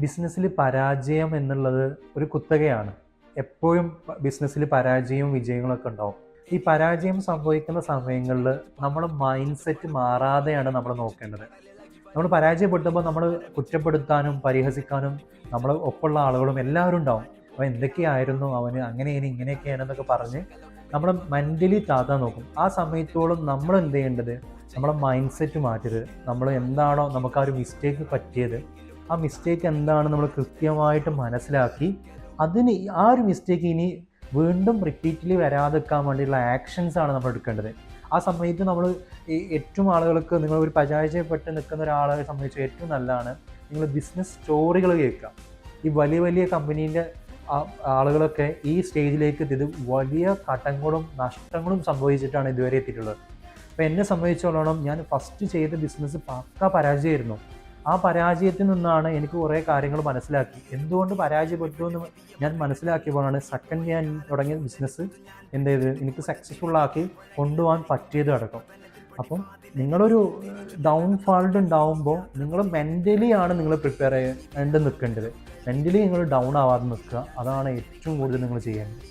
ബിസിനസ്സിൽ പരാജയം എന്നുള്ളത് ഒരു കുത്തകയാണ്. എപ്പോഴും ബിസിനസ്സിൽ പരാജയവും വിജയങ്ങളൊക്കെ ഉണ്ടാവും. ഈ പരാജയം സംഭവിക്കുന്ന സമയങ്ങളിൽ നമ്മുടെ മൈൻഡ് സെറ്റ് മാറാതെയാണ് നമ്മൾ നോക്കേണ്ടത്. നമ്മൾ പരാജയപ്പെട്ടുമ്പോൾ നമ്മൾ കുറ്റപ്പെടുത്താനും പരിഹസിക്കാനും നമ്മളെ ഒപ്പമുള്ള ആളുകളും എല്ലാവരും ഉണ്ടാവും. അവൻ എന്തൊക്കെയായിരുന്നു, അവന് അങ്ങനെയാണ് ഇങ്ങനെയൊക്കെയാണെന്നൊക്കെ പറഞ്ഞ് നമ്മൾ മെൻ്റലി താത്താൻ നോക്കും. ആ സമയത്തോളം നമ്മൾ എന്ത് ചെയ്യേണ്ടത്, നമ്മളെ മൈൻഡ് സെറ്റ് മാറ്റരുത്. നമ്മൾ എന്താണോ നമുക്ക് ആ ഒരു മിസ്റ്റേക്ക് പറ്റിയത്, ആ മിസ്റ്റേക്ക് എന്താണെന്ന് നമ്മൾ കൃത്യമായിട്ട് മനസ്സിലാക്കി അതിന് ആ ഒരു മിസ്റ്റേക്ക് ഇനി വീണ്ടും റിപ്പീറ്റ്ലി വരാതിരിക്കാൻ വേണ്ടിയുള്ള ആക്ഷൻസാണ് നമ്മൾ എടുക്കേണ്ടത്. ആ സമയത്ത് നമ്മൾ ഏറ്റവും ആളുകൾക്ക്, നിങ്ങൾ ഒരു പരാജയപ്പെട്ട് നിൽക്കുന്ന ഒരാളെ സംബന്ധിച്ച് ഏറ്റവും നല്ലതാണ് നിങ്ങൾ ബിസിനസ് സ്റ്റോറികൾ കേൾക്കുക. ഈ വലിയ വലിയ കമ്പനീൻ്റെ ആളുകളൊക്കെ ഈ സ്റ്റേജിലേക്ക് എത്തിയത് വലിയ കടങ്ങളും നഷ്ടങ്ങളും സംഭവിച്ചിട്ടാണ് ഇതുവരെ എത്തിയിട്ടുള്ളത്. അപ്പോൾ എന്നെ സംബന്ധിച്ചോളം ഞാൻ ഫസ്റ്റ് ചെയ്ത ബിസിനസ് പക്ക പരാജയമായിരുന്നു. ആ പരാജയത്തിൽ നിന്നാണ് എനിക്ക് കുറേ കാര്യങ്ങൾ മനസ്സിലാക്കി. എന്തുകൊണ്ട് പരാജയപ്പെട്ടു എന്ന് ഞാൻ മനസ്സിലാക്കിയപ്പോഴാണ് സെക്കൻഡ് ഞാൻ തുടങ്ങിയ ബിസിനസ് എന്ത് ചെയ്ത് എനിക്ക് സക്സസ്ഫുള്ളാക്കി കൊണ്ടുപോകാൻ പറ്റിയത് അടക്കം. അപ്പം നിങ്ങളൊരു ഡൗൺഫാൾഡ് ഉണ്ടാവുമ്പോൾ നിങ്ങൾ മെൻ്റലി ആണ് നിങ്ങൾ പ്രിപ്പയർ ചെയ്യേണ്ടി നിൽക്കേണ്ടത്. മെൻ്റലി നിങ്ങൾ ഡൗൺ ആവാതെ നിൽക്കുക. അതാണ് ഏറ്റവും കൂടുതൽ നിങ്ങൾ ചെയ്യേണ്ടത്.